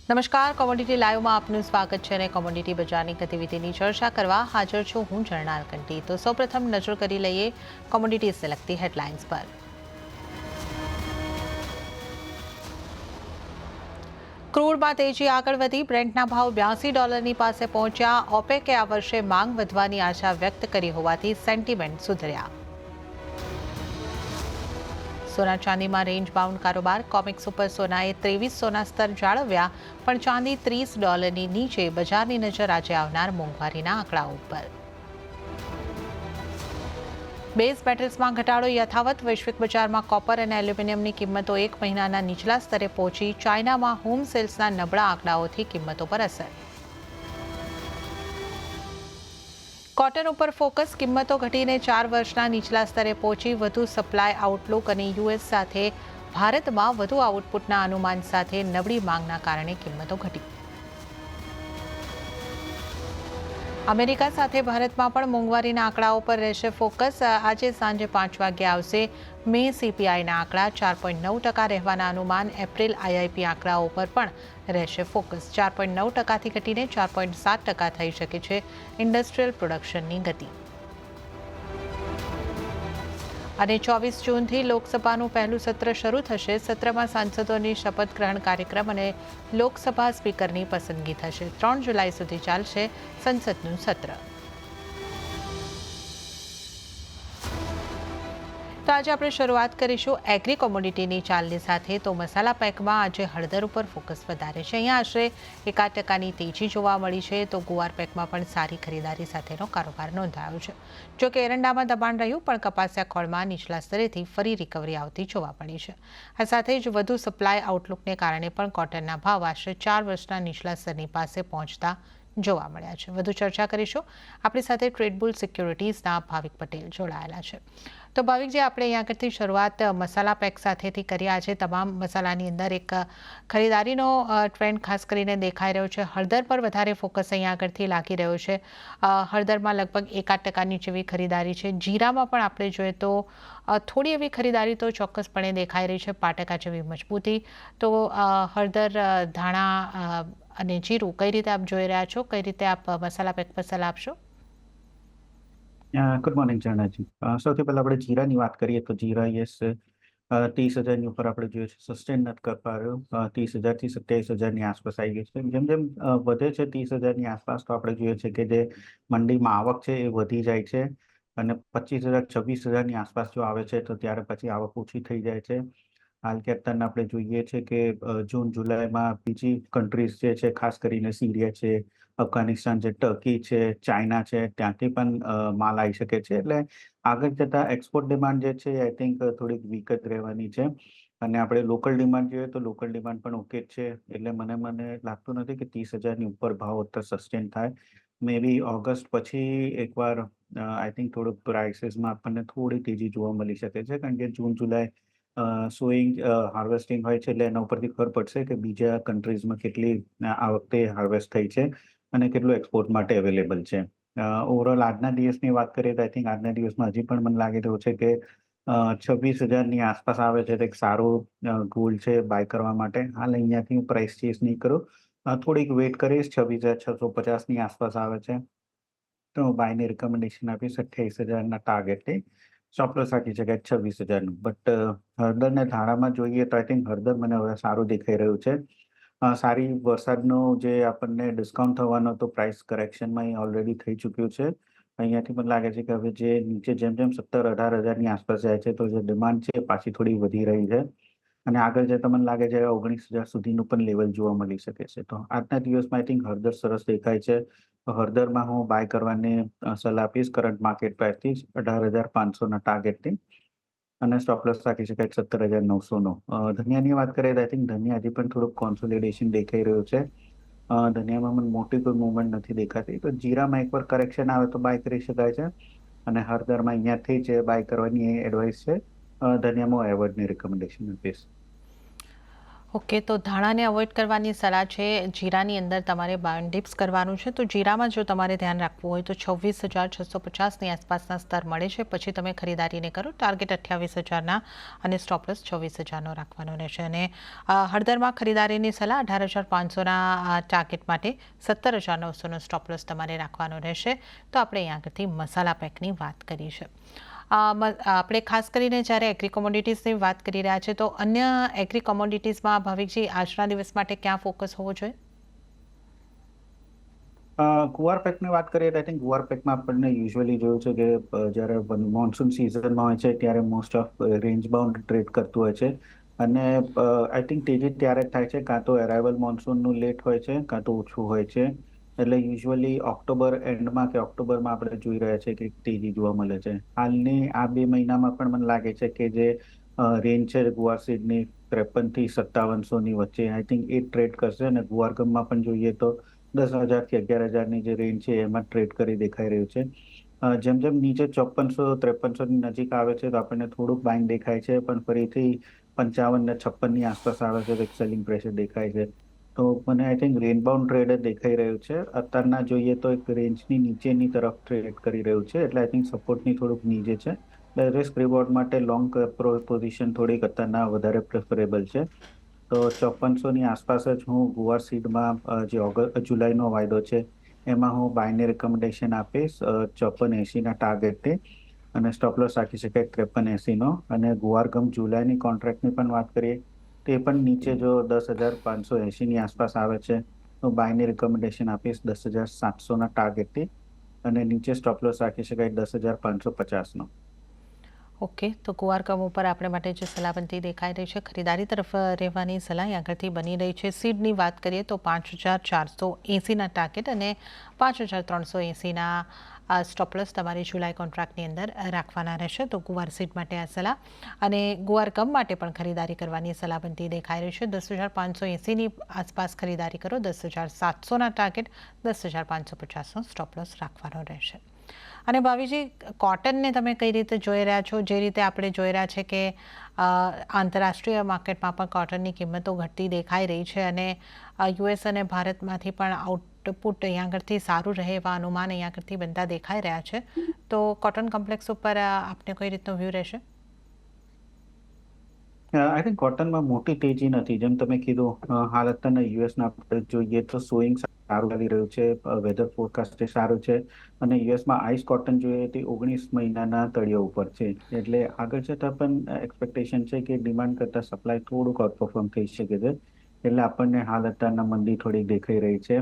નમસ્કાર, કોમોડિટી લાઈવમાં આપનું સ્વાગત છે અને કોમોડિટી બજારની ગતિવિધિની ચર્ચા કરવા હાજર છું હું જર્નાલ કંટી। તો સૌપ્રથમ નજર કરી લઈએ કોમોડિટીઝને લગતી હેડલાઇન્સ પર। ક્રૂડમાં તેજી આગળ વધી, બ્રેન્ટના ભાવ $82 પાસે પહોંચ્યા। ઓપેકે આ વર્ષે માંગ વધવાની આશા વ્યક્ત કરી હોવાથી સેન્ટિમેન્ટ સુધર્યા। સોના ચાંદીમાં રેન્જ બાઉન્ડ કારોબાર, કોમેક્સ ઉપર સોનાએ 2300ના સ્તર જાળવ્યા, પણ ચાંદી $30ની નીચે। બજારની નજર આજે આવનાર મોંઘવારીના આંકડાઓ ઉપર। બેઝ મેટલ્સમાં ઘટાડો યથાવત, વૈશ્વિક બજારમાં કોપર અને એલ્યુમિનિયમની કિંમતો એક મહિનાના નીચલા સ્તરે પહોંચી। ચાઇનામાં હોમ સેલ્સના નબળા આંકડાઓથી કિંમતો પર અસર। કોટન ઉપર ફોકસ, કિંમતો ઘટીને 4 વર્ષના નીચલા સ્તરે પહોંચી। વધુ સપ્લાય આઉટલુક અને યુએસ સાથે ભારતમાં વધુ આઉટપુટના અનુમાન સાથે નબળી માંગના કારણે કિંમતો ઘટી। અમેરિકા સાથે ભારતમાં પણ મોંઘવારીના આંકડાઓ પર રહેશે ફોકસ। આજે સાંજે 5 વાગ્યે આવશે મે સીપીઆઈના આંકડા, 4.9% રહેવાના અનુમાન। એપ્રિલ આઈઆઈપી આંકડાઓ પર પણ રહેશે ફોકસ। 4.9%થી ઘટીને 4.7% થઈ શકે છે ઇન્ડસ્ટ્રીયલ પ્રોડક્શનની ગતિ। અને 24 જૂનથી લોકસભાનું પહેલું સત્ર શરૂ થશે। સત્રમાં સાંસદોની શપથ ગ્રહણ કાર્યક્રમ અને લોકસભા સ્પીકરની પસંદગી થશે। 3 જુલાઈ સુધી ચાલશે સંસદનું સત્ર। તો આજે આપણે શરૂઆત કરીશું એગ્રી કોમોડિટીની ચાલની સાથે। તો મસાલા પેકમાં આજે હળદર ઉપર ફોકસ વધારે છે। અહીંયા આશરે 1% તેજી જોવા મળી છે। તો ગુવાર પેકમાં પણ સારી ખરીદારી સાથેનો કારોબાર નોંધાયો છે। જો કે એરંડામાં દબાણ રહ્યું, પણ કપાસિયા ખોળમાં નીચલા સ્તરેથી ફરી રિકવરી આવતી જોવા મળી છે। આ સાથે જ વધુ સપ્લાય આઉટલુકને કારણે પણ કોટનના ભાવ આશરે 4 વર્ષના નીચલા સ્તરની પાસે પહોંચતા જોવા મળ્યા છે। વધુ ચર્ચા કરીશું, આપણી સાથે ટ્રેડબુલ સિક્યોરિટીઝના ભાવિક પટેલ જોડાયેલા છે। તો ભાવિકજી, આપણે અહીંયા આગળથી શરૂઆત મસાલા પેક સાથેથી કરી। આજે તમામ મસાલાની અંદર એક ખરીદારીનો ટ્રેન્ડ ખાસ કરીને દેખાઈ રહ્યો છે। હળદર પર વધારે ફોકસ અહીંયા આગળથી લાગી રહ્યો છે। હળદરમાં લગભગ 1% જેવી ખરીદારી છે। જીરામાં પણ આપણે જોઈએ તો થોડી એવી ખરીદારી તો ચોક્કસપણે દેખાઈ રહી છે, 5% જેવી મજબૂતી। તો હળદર, ધાણા અને જીરું કઈ રીતે આપ જોઈ રહ્યા છો? કઈ રીતે આપ મસાલા પેક પર સલાહ આપશો? ગુડ મોર્નિંગ જર્નાજી। સૌથી પહેલા આપણે જીરાની વાત કરીએ તો જીરા યસ 30,000ની ઉપર આપણે જોઈએ છે, સસ્ટેન નથી કરી પા રહ્યો। 30,000થી 27,000ની આસપાસ આવી ગઈ છે। જેમ જેમ વધે છે 30,000ની આસપાસ, તો આપણે જોઈએ છે કે જે મંડીમાં આવક છે એ વધી જાય છે અને 25,000 26,000ની આસપાસ જો આવે છે તો ત્યારે પછી આવક ઓછી થઈ જાય છે। હાલ કે અત્યારે આપણે જોઈએ છે કે જૂન જુલાઈમાં બીજી કન્ટ્રીઝ જે છે, ખાસ કરીને સિરિયા છે, અફઘાનિસ્તાન છે, ટર્કી છે, ચાઇના છે, ત્યાંથી પણ માલ આવી શકે છે। એટલે આગળ જતાં એક્સપોર્ટ ડિમાન્ડ જે છે આઈ થિંક થોડીક વીક જ રહેવાની છે। અને આપણે લોકલ ડિમાન્ડ જોઈએ તો લોકલ ડિમાન્ડ પણ ઓકે જ છે। એટલે મને લાગતું નથી કે 30,000ની ઉપર ભાવ અત્યારે સસ્ટેન થાય। મે બી ઓગસ્ટ પછી એકવાર આઈ થિંક થોડુંક પ્રાઇસીસમાં આપણને થોડી તેજી જોવા મળી શકે છે, કારણ કે જૂન જુલાઈ સોઈંગ હાર્વેસ્ટિંગ હોય છે, એટલે એના ઉપરથી ખબર પડશે કે બીજા કન્ટ્રીઝમાં કેટલી આ વખતે હાર્વેસ્ટ થઈ છે અને કેટલું એક્સપોર્ટ માટે અવેલેબલ છે। ઓવરઓલ આજના દિવસની વાત કરીએ તો આઈ થિંક આજના દિવસમાં હજી પણ મને લાગી રહ્યું છે કે 26,000ની આસપાસ આવે છે તો એક સારું ગોલ છે બાય કરવા માટે। હાલ અહીંયાથી હું પ્રાઇસ ચેસ નહીં કરું, થોડીક વેટ કરીશ। 26,650ની આસપાસ આવે છે તો બાયની રિકમેન્ડેશન આપીશ 28,000ના ટાર્ગેટથી। ચોક્કસ રાખી શકાય 26,000નું। બટ હળદર ને ધાણામાં જોઈએ તો આઈ થિંક હળદર મને હવે સારું દેખાઈ રહ્યું છે। સારી વરસાદનો જે આપણને ડિસ્કાઉન્ટ થવાનો તો પ્રાઇસ કરેક્શનમાં ઓલરેડી થઈ ચૂક્યું છે। અહીંયાથી મને લાગે છે કે હવે જે નીચે જેમ જેમ 17,000-18,000ની આસપાસ જાય છે તો જે ડિમાન્ડ છે પાછી થોડી વધી રહી છે અને આગળ જતાં મને લાગે છે 19,000 સુધીનું પણ લેવલ જોવા મળી શકે છે। તો આજના દિવસમાં આઈ થિંક હળદર સરસ દેખાય છે। તો હળદરમાં હું બાય કરવાની સલાહ આપીશ કરંટ માર્કેટ પ્રાઇસથી 18,500ના ટાર્ગેટથી અને સ્ટોપ લોસ રાખી શકાય 17,900નો। ધનિયાની વાત કરીએ તો આઈ થિંક ધનિયા હજી પણ થોડુંક કોન્સોલિડેશન દેખાઈ રહ્યું છે। ધનિયામાં મને મોટી કોઈ મૂવમેન્ટ નથી દેખાતી, તો જીરામાં એકવાર કરેક્શન આવે તો બાય કરી શકાય છે અને હળદરમાં અહીંયાથી જ બાય કરવાની એડવાઇસ છે। ધનિયામાં એવર્ડની રિકમેન્ડેશન આપીશ। ઓકે, તો ધાણાને અવોઇડ કરવાની સલાહ છે. જીરાની અંદર તમારે બાયોન ડિપ્સ કરવાનું છે. તો જીરામાં જો તમારે ધ્યાન રાખવું હોય તો 26,650ની આસપાસના સ્તર મળે છે. પછી તમે ખરીદારીને કરો. ટાર્ગેટ 28,000ના અને સ્ટોપ લોસ 24,000નો રાખવાનો રહેશે. અને હળદરમાં ખરીદારીની સલાહ 18,500ના ટાર્ગેટ માટે 17,900નો સ્ટોપ લોસ તમારે રાખવાનો રહેશે. તો આપણે અહીં આગળથી મસાલા પેકની વાત કરી છે. આપણે ખાસ કરીને જ્યારે એગ્રી કોમોડિટીઝની વાત કરી રહ્યા છે, તો અન્ય એગ્રી કોમોડિટીઝમાં ભાવિકજી આજના દિવસ માટે ક્યાં ફોકસ હોવો જોઈએ? ગુવાર પેકની વાત કરીએ તો આઈ થિંક ગુવાર પેકમાં આપણને યુઝ્યુઅલી જોયું છે કે જ્યારે મોન્સૂન સિઝનમાં હોય છે ત્યારે most of range bound trade કરતું હોય છે. અને આઈ થિંક તેજી ત્યારે જ થાય છે, કાં તો અરાઇવલ મોન્સૂનનું લેટ હોય છે, કાં તો ઓછું હોય છે. એટલે યુઝ્યુઅલી ઓક્ટોબર એન્ડમાં કે ઓક્ટોબરમાં આપણે જોઈ રહ્યા છીએ કે તેજી જોવા મળે છે. હાલની આ 2 મહિનામાં પણ મને લાગે છે કે જે રેન્જ છે ગુવાર સીડની 53 થી 5700ની વચ્ચે આઈ થિંક એ ટ્રેડ કરશે. અને ગુવાર ગમમાં પણ જોઈએ તો 10,000 થી 11,000ની જે રેન્જ છે એમાં ટ્રેડ કરી દેખાઈ રહ્યું છે. જેમ જેમ નીચે 5400-5300ની નજીક આવે છે તો આપણને થોડુંક બાઇંગ દેખાય છે, પણ ફરીથી 55 ને 56ની આસપાસ આવે છે તો એક સેલિંગ પ્રેશર દેખાય છે. તો મને આઈ થિંક રેનબાઉન્ડ ટ્રેડ જ દેખાઈ રહ્યું છે. અત્યારના જોઈએ તો એક રેન્જની નીચેની તરફ ટ્રેડ કરી રહ્યું છે. એટલે આઈ થિંક સપોર્ટની થોડુંક નીચે છે. એટલે રિસ્ક રિવોર્ડ માટે લોંગ પોઝિશન થોડીક અત્યારના વધારે પ્રેફરેબલ છે. તો 5400ની આસપાસ જ હું ગુવાર સીડમાં જે જુલાઈનો વાયદો છે એમાં હું બાયને રિકમેન્ડેશન આપીશ 5480ના ટાર્ગેટથી. અને સ્ટોપ લોસ રાખી શકાય 5380નો. અને ગુવાર ગમ જુલાઈની કોન્ટ્રાક્ટની પણ વાત કરીએ તે પણ નીચે જો 10,580ની આસપાસ આવે છે તો બાયની રિકમેન્ડેશન આપીશ 10,700ના ટાર્ગેટથી. અને નીચે સ્ટોપ લોસ રાખી શકાય 10,550નો. ઓકે, તો ગુવાર ગમ ઉપર આપણે માટે જે સલાહ બનતી દેખાઈ રહી છે, ખરીદારી તરફ રહેવાની સલાહ આગળથી બની રહી છે. સીડની વાત કરીએ તો 5,480ના ટાર્ગેટ અને 5,380ના સ્ટોપ લોસ તમારી જુલાઈ કોન્ટ્રાક્ટની અંદર રાખવાના રહેશે. તો ગુવાર સીડ માટે આ સલાહ. અને ગુવાર ગમ માટે પણ ખરીદારી કરવાની સલાહ બનતી દેખાઈ રહી છે. 10,580ની આસપાસ ખરીદારી કરો. 10,700ના ટાર્ગેટ, 10,550નો સ્ટોપ લોસ રાખવાનો રહેશે. અને ભાવિજી, કોટનને તમે કઈ રીતે જોઈ રહ્યા છો? જે રીતે આપણે જોઈ રહ્યા છે કે આંતરરાષ્ટ્રીય માર્કેટમાં પણ કોટનની કિંમતો ઘટતી દેખાઈ રહી છે. અને યુએસ અને ભારતમાંથી પણ આઉટપુટ અહીંયા આગળથી સારું રહે એવા અનુમાન અહીંયા આગળથી બનતા દેખાઈ રહ્યા છે. તો કોટન કોમ્પ્લેક્સ ઉપર આપને કઈ રીતનો વ્યૂ રહેશે? આઈ થિંક કોટનમાં મોટી તેજી નથી. જેમ તમે કીધું, હાલ અત્યારના યુએસના આપણે જોઈએ તો સોઈંગ સારું ચાલી રહ્યું છે, વેધર ફોરકાસ્ટ સારું છે. અને યુએસમાં આઈસ કોટન જોઈએ તે 19 મહિનાના તળિયા ઉપર છે. એટલે આગળ જતાં પણ એક્સપેક્ટેશન છે કે ડિમાન્ડ કરતાં સપ્લાય થોડુંક આઉટપરફોર્મ થઈ શકે છે. એટલે આપણને હાલ અત્યારના મંદી થોડી દેખાઈ રહી છે.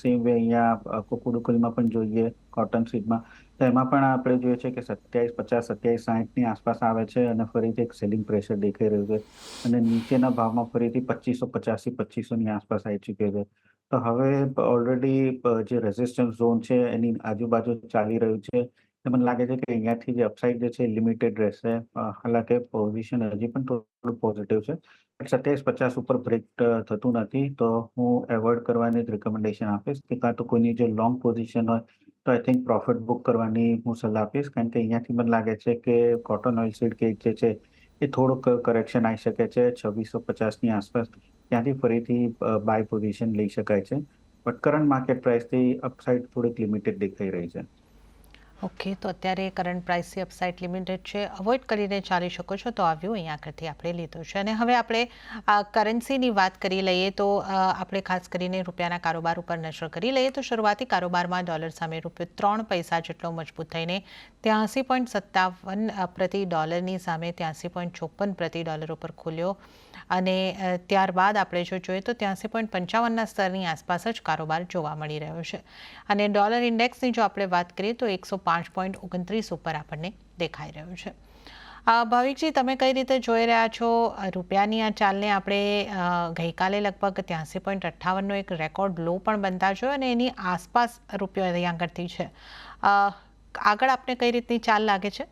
સેમ વે અહીંયા કુકુડુકલમાં પણ જોઈએ કોટન સીડમાં તો એમાં પણ આપણે જોઈએ છે કે 2750, 2760ની આસપાસ આવે છે. અને ફરીથી એક સેલિંગ પ્રેશર દેખાઈ રહ્યું છે. અને નીચેના ભાવમાં ફરીથી 2550 થી 2500ની આસપાસ આવી ચૂક્યો છે. તો હવે ઓલરેડી જે રેઝિસ્ટન્સ ઝોન છે એની આજુબાજુ ચાલી રહ્યું છે. મને લાગે છે કે અહીંયાથી જે અપસાઇડ જે છે લિમિટેડ રહેશે. હાલાકે પોઝિશન હજી પણ થોડું પોઝિટિવ છે. 2750 ઉપર બ્રેક થતું નથી તો હું એવોઇડ કરવાની જ રિકમેન્ડેશન આપીશ. કે કાં તો કોઈની જે લોંગ પોઝિશન હોય તો આઈ થિંક પ્રોફિટ બુક કરવાની હું સલાહ આપીશ. કારણ કે અહીંયાથી મને લાગે છે કે કોટન ઓઇલ સીડ કે જે છે એ થોડુંક કરેક્શન આવી શકે છે 2650ની આસપાસ. ત્યાંથી ફરીથી બાય પોઝિશન લઈ શકાય છે. બટ કરંટ માર્કેટ પ્રાઇસથી અપસાઇડ થોડીક લિમિટેડ દેખાઈ રહી છે. ઓકે, તો અત્યારે કરંટ પ્રાઇસથી અપસાઇડ લિમિટેડ છે, અવોઇડ કરીને ચાલી શકો છો. તો આ વ્યૂ અહીંયા આગળથી આપણે લીધો છે. અને હવે આપણે કરન્સીની વાત કરી લઈએ તો આપણે ખાસ કરીને રૂપિયાના કારોબાર ઉપર નજર કરી લઈએ તો શરૂઆતી કારોબારમાં ડોલર સામે રૂપિયો 3 પૈસા જેટલો મજબૂત થઈને 83.57 પ્રતિ ડોલરની સામે 83.54 પ્રતિ ડોલર ઉપર ખુલ્યો. અને ત્યારબાદ આપણે જો જોઈએ તો 83.55ના સ્તરની આસપાસ જ કારોબાર જોવા મળી રહ્યો છે. અને ડોલર ઇન્ડેક્સની જો આપણે વાત કરીએ તો 105.29 ઉપર આપણને દેખાઈ રહ્યું છે. ભાવિકજી, તમે કઈ રીતે જોઈ રહ્યા છો રૂપિયાની આ ચાલને? આપણે ગઈકાલે લગભગ 83.58નો એક રેકોર્ડ લો પણ બનતા જોયો અને એની આસપાસ રૂપિયો અહીં આગળથી છે. આગળ આપને કઈ રીતની ચાલ લાગે છે?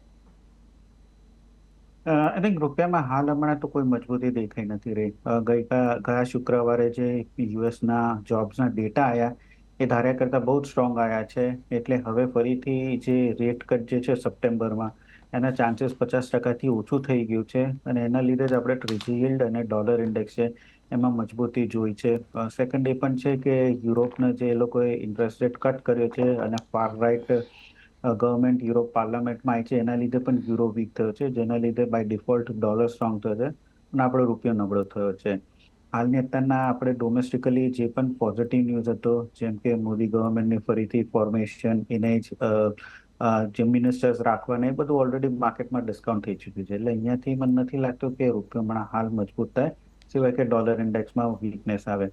આઈ થિંક રૂપિયામાં હાલ હમણાં તો કોઈ મજબૂતી દેખાઈ નથી રહી. ગયા શુક્રવારે જે યુએસના જોબ્સના ડેટા આવ્યા એ ધાર્યા કરતાં બહુ જ સ્ટ્રોંગ આવ્યા છે. એટલે હવે ફરીથી જે રેટ કટ જે છે સપ્ટેમ્બરમાં એના ચાન્સીસ 50%થી ઓછું થઈ ગયું છે. અને એના લીધે જ આપણે ટ્રેઝરી યીલ્ડ અને ડોલર ઇન્ડેક્સ છે એમાં મજબૂતી જોઈ છે. સેકન્ડ એ પણ છે કે યુરોપના જે એ લોકોએ ઇન્ટરેસ્ટ રેટ કટ કર્યો છે અને ફાર રાઇટ ગવર્મેન્ટ યુરોપ પાર્લામેન્ટમાં આવી છે, એના લીધે પણ યુરો વીક થયો છે, જેના લીધે બાય ડિફોલ્ટ ડોલર સ્ટ્રોંગ થયો છે અને આપણો રૂપિયો નબળો થયો છે. હાલની અત્યારના આપણે ડોમેસ્ટિકલી જે પણ પોઝિટિવ ન્યૂઝ હતો, જેમ કે મોદી ગવર્મેન્ટની ફરીથી ફોર્મેશન, એને જ જે મિનિસ્ટર્સ રાખવાના, એ બધું ઓલરેડી માર્કેટમાં ડિસ્કાઉન્ટ થઈ ચૂક્યું છે. એટલે અહીંયાથી મને નથી લાગતું કે રૂપિયો હમણાં હાલ મજબૂત થાય, સિવાય કે ડોલર ઇન્ડેક્સમાં વીકનેસ આવે.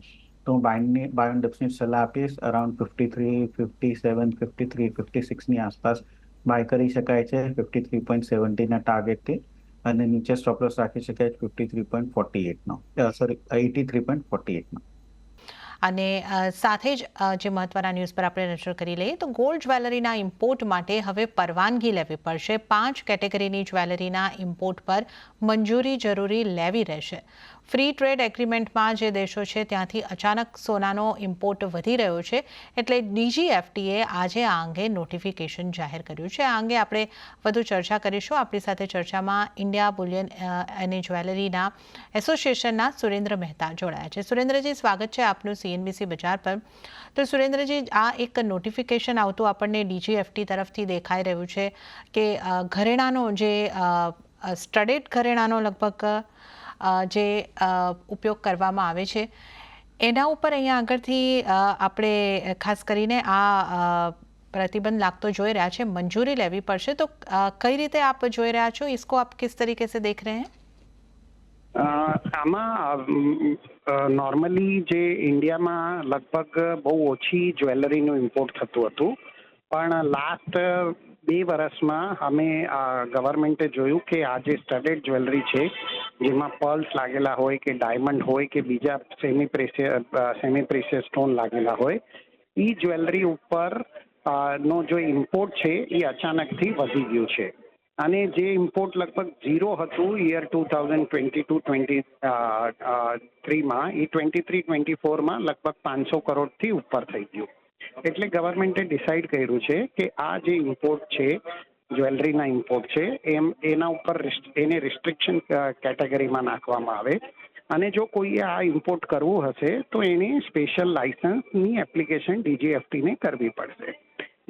તો હું બાય ડિપ્સની સલાહ આપીશ. અરાઉન્ડ 53, 57, 53, 56ની આસપાસ બાય કરી શકાય છે 53.70ના ટાર્ગેટથી, અને નીચે સ્ટોપ લોસ રાખી શકાય 53.48નો, સોરી 83.48નો. અને સાથે જ જે મહત્વના ન્યૂઝ પર આપણે નજર કરી લઈએ તો ગોલ્ડ જ્વેલરીના ઇમ્પોર્ટ માટે હવે પરવાનગી લેવી પડશે. 5 કેટેગરીની જ્વેલરીના ઇમ્પોર્ટ પર મંજૂરી જરૂરી લેવી રહેશે. ફ્રી ટ્રેડ એગ્રીમેન્ટમાં જે દેશો છે ત્યાંથી અચાનક સોનાનો ઇમ્પોર્ટ વધી રહ્યો છે, એટલે DGFTએ આજે આ અંગે નોટિફિકેશન જાહેર કર્યું છે. આ અંગે આપણે વધુ ચર્ચા કરીશું. આપણી સાથે ચર્ચામાં ઇન્ડિયા બુલિયન અને જ્વેલરીના એસોસિએશનના સુરેન્દ્ર મહેતા જોડાયા છે. સુરેન્દ્રજી, સ્વાગત છે આપનું CNBC બજાર પર. તો સુરેન્દ્રજી, આ એક નોટિફિકેશન આવતું આપણને DGFT તરફથી દેખાઈ રહ્યું છે કે ઘરેણાંનો જે સ્ટડેડ ઘરેણાંનો લગભગ જે ઉપયોગ કરવામાં આવે છે એના ઉપર અહીંયા આગળથી આપણે ખાસ કરીને આ प्रतिबंध लागतो जोई रहा है, मंजूरी लेवी पड़શે. तो कई रीते आप जोई रहा છો, इसको आप किस तरीके से देख रहे हैं? આમાં નોર્મલી જે ઇન્ડિયામાં લગભગ બહુ ઓછી જ્વેલરીનું ઇમ્પોર્ટ થતું હતું, પણ લાસ્ટ 2 વર્ષમાં અમે ગવર્મેન્ટે જોયું કે આ જે સ્ટડેડ જ્વેલરી છે, જેમાં પર્લ્સ લાગેલા હોય કે ડાયમંડ હોય કે બીજા સેમી પ્રેશિયસ સ્ટોન લાગેલા હોય, એ જ્વેલરી ઉપર નો જો ઇમ્પોર્ટ છે એ અચાનકથી વધી ગયું છે. અને જે ઇમ્પોર્ટ લગભગ 0 હતું યર 2022-23માં, એ 23-24માં લગભગ 500 કરોડથી ઉપર થઈ ગયું. એટલે ગવર્મેન્ટે ડિસાઇડ કર્યું છે કે આ જે ઇમ્પોર્ટ છે, જ્વેલરીના ઇમ્પોર્ટ છે, એના ઉપર એને રિસ્ટ્રિક્શન કેટેગરીમાં નાખવામાં આવે, અને જો કોઈએ આ ઇમ્પોર્ટ કરવું હશે તો એને સ્પેશિયલ લાયસન્સની એપ્લિકેશન DGFTને કરવી પડશે.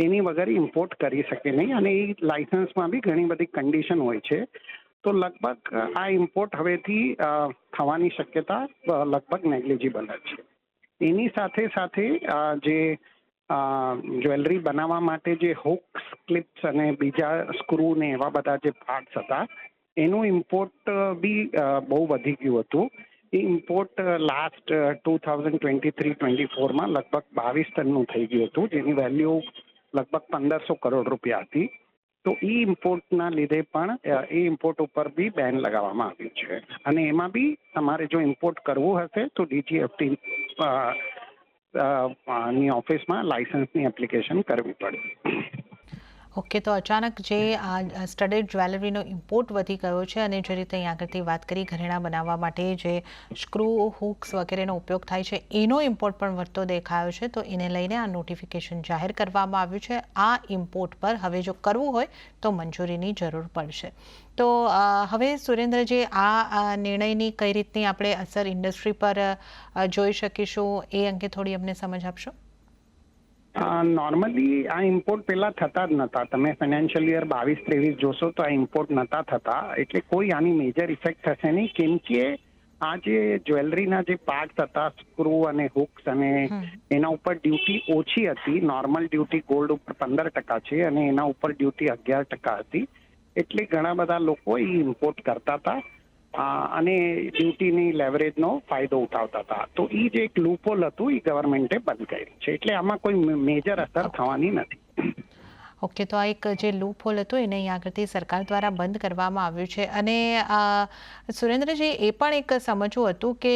એની વગર ઇમ્પોર્ટ કરી શકે નહીં, અને એ લાયસન્સમાં બી ઘણી બધી કન્ડિશન હોય છે. તો લગભગ આ ઇમ્પોર્ટ હવેથી થવાની શક્યતા લગભગ નેગ્લિજિબલ જ છે. એની સાથે સાથે જે જ્વેલરી બનાવવા માટે જે હુક્સ, ક્લિપ્સ અને બીજા સ્ક્રૂ ને એવા બધા જે પાર્ટ્સ હતા, એનું ઇમ્પોર્ટ બી બહુ વધી ગયું હતું. એ ઇમ્પોર્ટ લાસ્ટ 2023-24માં લગભગ 22 ટનનું થઈ ગયું હતું, જેની વેલ્યુ લગભગ 1500 કરોડ રૂપિયા હતી. તો એ ઇમ્પોર્ટના લીધે પણ એ ઇમ્પોર્ટ ઉપર બી બેન લગાવવામાં આવ્યું છે, અને એમાં બી તમારે જો ઇમ્પોર્ટ કરવું હશે તો DGFT ની ઓફિસમાં લાયસન્સની એપ્લિકેશન કરવી પડે. ઓકે, તો અચાનક જે આ સ્ટડેડ જ્વેલરીનો ઇમ્પોર્ટ વધી ગયો છે, અને જે રીતે અહીં આગળથી વાત કરી ઘરેણાં બનાવવા માટે જે સ્ક્રૂ, હુક્સ વગેરેનો ઉપયોગ થાય છે, એનો ઇમ્પોર્ટ પણ વધતો દેખાયો છે. તો એને લઈને આ નોટિફિકેશન જાહેર કરવામાં આવ્યું છે. આ ઇમ્પોર્ટ પર હવે જો કરવું હોય તો મંજૂરીની જરૂર પડશે. તો હવે સુરેન્દ્રજી, આ નિર્ણયની કઈ રીતની આપણે અસર ઇન્ડસ્ટ્રી પર જોઈ શકીશું, એ અંગે થોડી અમને સમજ આપશો? નોર્મલી આ ઇમ્પોર્ટ પહેલા થતા જ નહોતા. તમે ફાઇનાન્શિયલ યર 22-23 જોશો તો આ ઇમ્પોર્ટ નહોતા થતા, એટલે કોઈ આની મેજર ઇફેક્ટ થશે નહીં, કેમ કે આ જે જ્વેલરીના જે પાર્ટ્સ હતા, સ્ક્રૂ અને હુક્સ, અને એના ઉપર ડ્યુટી ઓછી હતી. નોર્મલ ડ્યુટી ગોલ્ડ ઉપર 15% છે અને એના ઉપર ડ્યુટી 11% હતી. એટલે ઘણા બધા લોકો એ ઇમ્પોર્ટ કરતા હતા અને ડ્યુટીની લેવરેજનો ફાયદો ઉઠાવતા હતા. તો એ જે એક લૂપહોલ હતું એ ગવર્મેન્ટે બંધ કર્યું છે, એટલે આમાં કોઈ મેજર અસર થવાની નથી. ઓકે, તો આ એક જે લૂપહોલ હતું એને અહીં આગળથી સરકાર દ્વારા બંધ કરવામાં આવ્યું છે. અને સુરેન્દ્રજી, એ પણ એક સમજવું હતું કે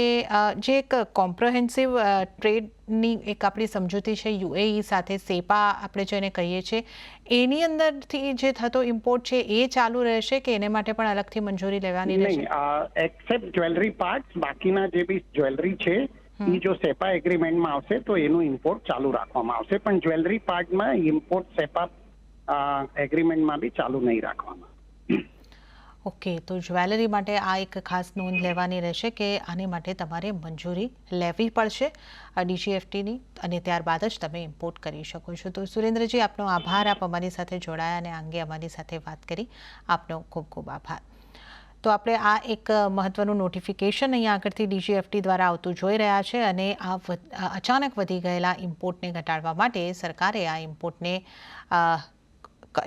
જે એક કોમ્પ્રિહેન્સિવ ટ્રેડની એક આપણી સમજૂતી છે UAE સાથે, સેપા આપણે જેને કહીએ છીએ, એની અંદરથી જે થતો ઇમ્પોર્ટ છે એ ચાલુ રહેશે કે એને માટે પણ અલગથી મંજૂરી લેવાની રહેશે? નહીં, એક્સેપ્ટ જ્વેલરી પાર્ટ્સ, બાકીના જે બી જ્વેલરી છે એ જો સેપા એગ્રીમેન્ટમાં આવશે તો એનું ઇમ્પોર્ટ ચાલુ રાખવામાં આવશે, પણ જ્વેલરી પાર્ટમાં ઇમ્પોર્ટ સેપા એગ્રીમેન્ટમાં બી ચાલુ નહીં રાખવામાં. ઓકે, તો જ્વેલરી માટે આ એક ખાસ નોંધ લેવાની રહેશે કે આની માટે તમારે મંજૂરી લેવી પડશે DGFTની, અને ત્યારબાદ જ તમે ઇમ્પોર્ટ કરી શકો છો. તો સુરેન્દ્રજી, આપનો આભાર. આપ અમારી સાથે જોડાયા અને આ અંગે અમારી સાથે વાત કરી. આપનો ખૂબ ખૂબ આભાર. તો આપણે આ એક મહત્વનું નોટિફિકેશન અહીંયા આગળથી DGFT દ્વારા આવતું જોઈ રહ્યા છે, અને અચાનક વધી ગયેલા ઇમ્પોર્ટને ઘટાડવા માટે સરકારે આ ઇમ્પોર્ટને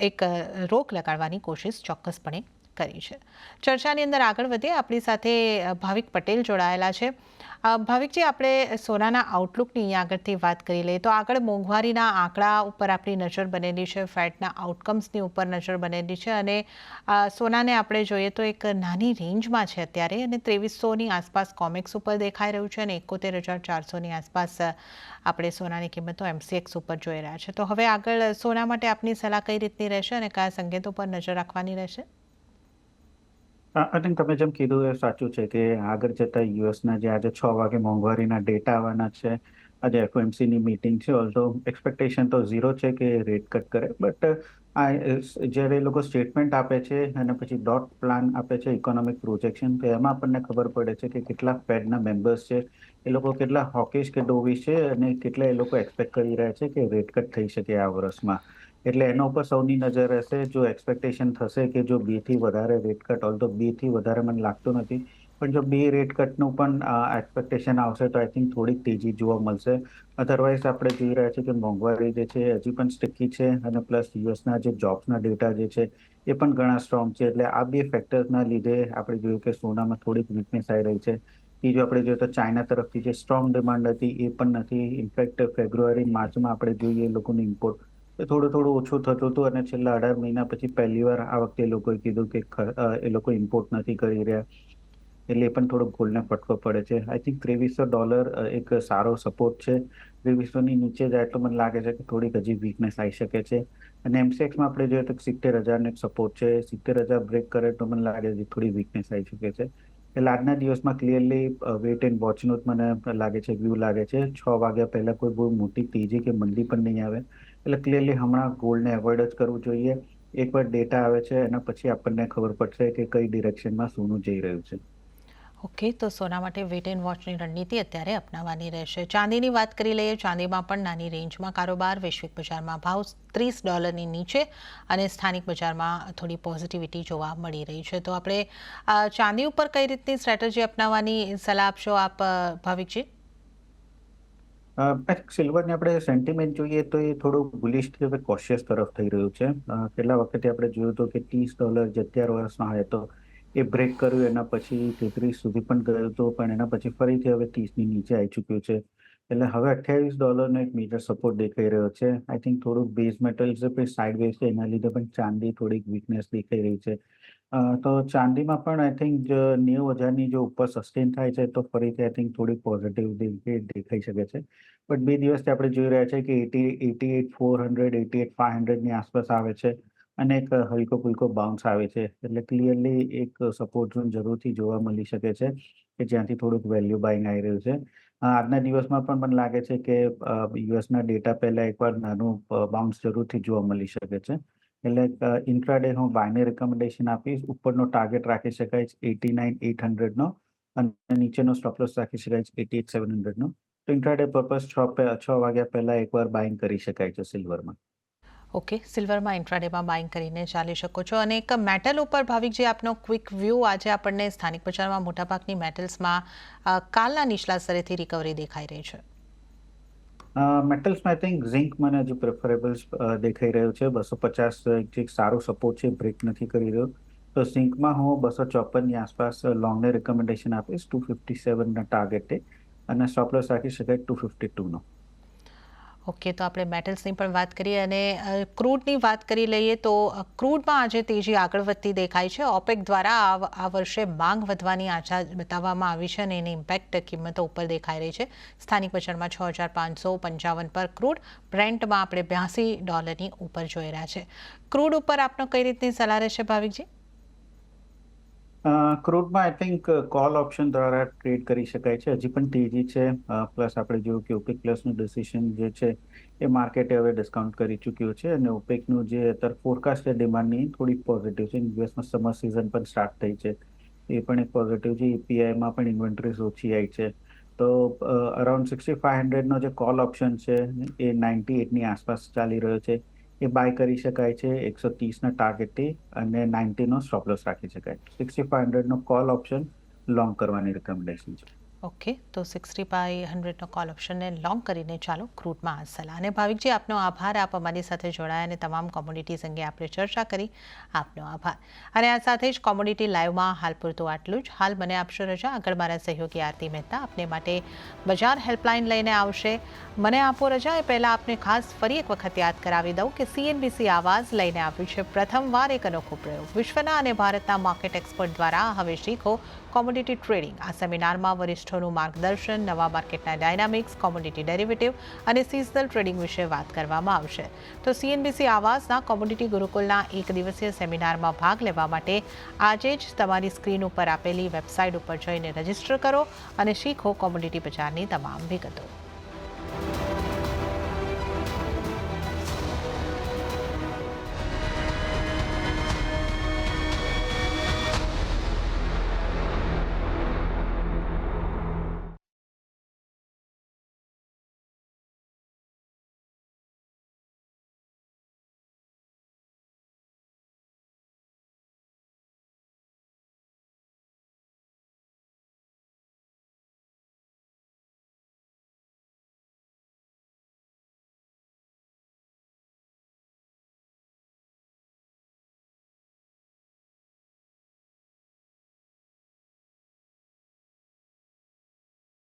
એક રોક લગાડવાની કોશિશ ચોક્કસપણે કરી છે. ચર્ચાની અંદર આગળ વધીએ. આપણી સાથે ભાવિક પટેલ જોડાયેલા છે. ભાવિકજી, આપણે સોનાના આઉટલુકની અહીંયા આગળથી વાત કરી લઈએ તો આગળ મોંઘવારીના આંકડા ઉપર આપણી નજર બનેલી છે, ફેડના આઉટકમ્સની ઉપર નજર બનેલી છે, અને સોનાને આપણે જોઈએ તો એક નાની રેન્જમાં છે અત્યારે, અને 2300ની આસપાસ કોમેક્સ ઉપર દેખાઈ રહ્યું છે, અને 71,400ની આસપાસ આપણે સોનાની કિંમતો MCX ઉપર જોઈ રહ્યા છે. તો હવે આગળ સોના માટે આપની સલાહ કઈ રીતની રહેશે અને કયા સંકેતો પર નજર રાખવાની રહેશે? આઈ થિંક તમે જેમ કીધું એ સાચું છે કે આગળ જતા યુએસના જે આજે 6 વાગે મોંઘવારીના ડેટા આવવાના છે, આજે FOMCની મીટિંગ છે, ઓલ્સો એક્સપેક્ટેશન તો ઝીરો છે કે રેટ કટ કરે, બટ જ્યારે એ લોકો સ્ટેટમેન્ટ આપે છે અને પછી ડોટ પ્લાન આપે છે, ઇકોનોમિક પ્રોજેક્શન, તો એમાં આપણને ખબર પડે છે કે કેટલા ફેડના મેમ્બર્સ છે, એ લોકો કેટલા હોકિશ કે ડોવિશ છે, અને કેટલા એ લોકો એક્સપેક્ટ કરી રહ્યા છે કે રેટ કટ થઈ શકે આ વર્ષમાં. એટલે એના ઉપર સૌની નજર રહેશે. જો એક્સપેક્ટેશન થશે કે જો 2થી વધારે રેટ કટ, ઓલ્ધો 2થી વધારે મને લાગતું નથી, પણ જો 2 રેટ કટનું પણ એક્સપેક્ટેશન આવશે તો આઈ થિંક થોડીક તેજી જોવા મળશે. અધરવાઇઝ આપણે જોઈ રહ્યા છીએ કે મોંઘવારી જે છે હજી પણ સ્ટિકી છે, અને પ્લસ યુએસના જે જોબ્સના ડેટા જે છે એ પણ ઘણા સ્ટ્રોંગ છે. એટલે આ બે ફેક્ટર્સના લીધે આપણે જોયું કે સોનામાં થોડીક વીકનેસ આવી રહી છે. ત્રીજું આપણે જોઈએ તો ચાઇના તરફથી જે સ્ટ્રોંગ ડિમાન્ડ હતી એ પણ નથી. ઇનફેક્ટ ફેબ્રુઆરી માર્ચમાં આપણે જોઈએ એ લોકોનું ઇમ્પોર્ટ થોડું ઓછું થતું હતું, અને છેલ્લા 18 મહિના પછી પહેલીવાર આ વખતે એ લોકોએ કીધું કે એ લોકો ઇમ્પોર્ટ નથી કરી રહ્યા, એટલે એ પણ થોડો ગોલ્ડને ફટકો પડે છે. આઈ થિંક $2300 એક સારો સપોર્ટ છે. 2300ની નીચે જાય તો મને લાગે છે કે થોડીક હજી વીકનેસ આવી શકે છે. અને MCXમાં આપણે જોઈએ તો 70,000નો એક સપોર્ટ છે. 70,000 બ્રેક કરે તો મને લાગે છે થોડી વીકનેસ આવી શકે છે. એટલે આજના દિવસમાં ક્લિયરલી વેઇટ એન્ડ વોચનું જ મને લાગે છે, વ્યૂ લાગે છે. 6 વાગ્યા પહેલા કોઈ બહુ મોટી તેજી કે મંદી પણ નહીં આવે. એટલે ક્લિયરલી હમણાં ગોલ્ડને એવોઇડ જ કરવું જોઈએ. એકવાર ડેટા આવે છે એના પછી આપણને ખબર પડશે કે કઈ ડિરેક્શનમાં સોનું જઈ રહ્યું છે. ઓકે, તો સોના માટે વેટ એન્ડ વોચની રણનીતિ અત્યારે અપનાવવાની રહેશે. ચાંદીની વાત કરી લઈએ. ચાંદીમાં પણ નાની રેન્જમાં કારોબાર. વૈશ્વિક બજારમાં ભાવ $30ની નીચે, અને સ્થાનિક બજારમાં થોડી પોઝિટિવિટી જોવા મળી રહી છે. તો આપણે ચાંદી ઉપર કઈ રીતની સ્ટ્રેટેજી અપનાવવાની સલાહ આપશો આપ, ભાવિકજી? સિલ્વરની આપણે સેન્ટિમેન્ટ જોઈએ તો એ થોડું બુલિશ કે કોશિયસ તરફ થઈ રહ્યું છે. છેલ્લા વખતે આપણે જોયું હતું કે $30 જે 11 વર્ષમાં હોય તો એ બ્રેક કર્યું, એના પછી 33 સુધી પણ ગયું હતું, પણ એના પછી ફરીથી હવે 30ની નીચે આવી ચૂક્યું છે. એટલે હવે $28નો એક મેજર સપોર્ટ દેખાઈ રહ્યો છે. આઈ થિંક થોડુંક બેઝ મેટલ્સ પણ સાઇડવેઝ છે, એના લીધે પણ ચાંદી થોડીક વીકનેસ દેખાઈ રહી છે. તો ચાંદીમાં પણ આઈ થિંક 90,000ની જો ઉપર સસ્ટેન થાય છે તો ફરીથી આઈ થિંક થોડીક પોઝિટિવ દેખાઈ શકે છે. બટ 2 દિવસથી આપણે જોઈ રહ્યા છે કે 88,400, 88,500ની આસપાસ આવે છે, અને એક હલકો ફુલકો બાઉન્સ આવે છે. એટલે ક્લિયરલી એક સપોર્ટ ઝોન જરૂરથી જોવા મળી શકે છે કે જ્યાંથી થોડુંક વેલ્યુ બાઇંગ આવી રહ્યું છે. આજના દિવસમાં પણ મને લાગે છે કે યુએસના ડેટા પહેલા એકવાર નાનું બાઉન્સ જરૂરથી જોવા મળી શકે છે. એટલે ઇન્ટ્રાડે હું બાયને રિકમેન્ડેશન આપીશ. ઉપરનો ટાર્ગેટ રાખી શકાય છે 89,800નો, અને નીચેનો સ્ટોપ લોસ રાખી શકાય છે 88,700નો. તો ઇન્ટ્રાડે પર્પઝ 6 વાગ્યા પહેલા એકવાર બાઇંગ કરી શકાય છે સિલ્વરમાં. ઓકે, સિલ્વરમાં ઇન્ટ્રાડેમાં બાઇંગ કરીને ચાલી શકો છો. અને એક મેટલ ઉપર, ભાવિકજી, આપનો ક્વિક વ્યૂ. આજે આપણને સ્થાનિક બજારમાં મોટાભાગની મેટલ્સમાં કાલના નીચલા સ્તરેથી રિકવરી દેખાઈ રહી છે. મેટલ્સમાં આઈ થિંક ઝિંક મને હજુ પ્રેફરેબલ દેખાઈ રહ્યું છે. 250 જે સારું સપોર્ટ છે, બ્રેક નથી કરી રહ્યો. તો ઝિંકમાં હું 254ની આસપાસ લોંગને રિકમેન્ડેશન આપીશ 257ના ટાર્ગેટે, અને સ્ટોપ લોસ રાખી શકાય 252નો. ઓકે, તો આપણે મેટલ્સની પણ વાત કરીએ, અને ક્રૂડની વાત કરી લઈએ તો ક્રૂડમાં આજે તેજી આગળ વધતી દેખાય છે. ઓપેક દ્વારા આ વર્ષે માંગ વધવાની આશા બતાવવામાં આવી છે, અને એની ઇમ્પેક્ટ કિંમતો ઉપર દેખાઈ રહી છે. સ્થાનિક બજારમાં 6,555 પર ક્રૂડ, બ્રેન્ટમાં આપણે $82ની ઉપર જોઈ રહ્યા છે. ક્રૂડ ઉપર આપનો કઈ રીતની સલાહ રહેશે, ભાવિકજી? ક્રૂડમાં આઈ થિંક કોલ ઓપ્શન દ્વારા ટ્રેડ કરી શકાય છે. હજી પણ તેજી છે. પ્લસ આપણે જોયું કે ઓપેક પ્લસનું ડિસિઝન જે છે એ માર્કેટે હવે ડિસ્કાઉન્ટ કરી ચૂક્યું છે અને ઓપેકનું જે અત્યારે ફોરકાસ્ટ છે ડિમાન્ડની થોડી પોઝિટિવ છે. યુએસમાં સમર સિઝન પણ સ્ટાર્ટ થઈ છે, એ પણ એક પોઝિટિવ છે. એપીઆઈમાં પણ ઇન્વેન્ટરીઝ ઓછી આવી છે. તો અરાઉન્ડ 6500નો જે કોલ ઓપ્શન છે એ 98ની આસપાસ ચાલી રહ્યો છે. એ બાય કરી શકાય છે 130ના ટાર્ગેટથી અને 90નો સ્ટોપ લોસ રાખી શકાય. 6500નો કોલ ઓપ્શન લોંગ કરવાની રિકમેન્ડેશન છે. ઓકે, તો 60/100નો કોલ ઓપ્શનને લોંગ કરીને ચાલો ક્રૂડમાં આ સલાહ. અને ભાવિકજી, આપનો આભાર. આપ અમારી સાથે જોડાયા અને તમામ કોમોડિટીઝ અંગે આપણે ચર્ચા કરી. આપનો આભાર. અને આ સાથે જ કોમોડિટી લાઈવમાં હાલ પૂરતું આટલું જ. હાલ મને આપશો રજા. આગળ મારા સહયોગી આરતી મહેતા આપને માટે બજાર હેલ્પલાઇન લઈને આવશે. મને આપો રજા એ પહેલાં આપને ખાસ ફરી એક વખત યાદ કરાવી દઉં કે CNBC આવાઝ લઈને આવ્યું છે પ્રથમવાર એક અનોખો પ્રયોગ. વિશ્વના અને ભારતના માર્કેટ એક્સપર્ટ દ્વારા હવે શીખો કોમોડિટી ટ્રેડિંગ. આ સેમિનારમાં વરિષ્ઠોનું માર્ગદર્શન, નવા માર્કેટના ડાયનામિક્સ, કોમોડિટી ડેરિવેટિવ અને સિઝનલ ટ્રેડિંગ વિશે વાત કરવામાં આવશે. તો CNBC આવાઝના કોમોડિટી ગુરુકુલના એક દિવસીય સેમિનારમાં ભાગ લેવા માટે આજે જ તમારી સ્ક્રીન ઉપર આપેલી વેબસાઇટ ઉપર જઈને રજીસ્ટર કરો અને શીખો કોમોડિટી બજારની તમામ વિગતો.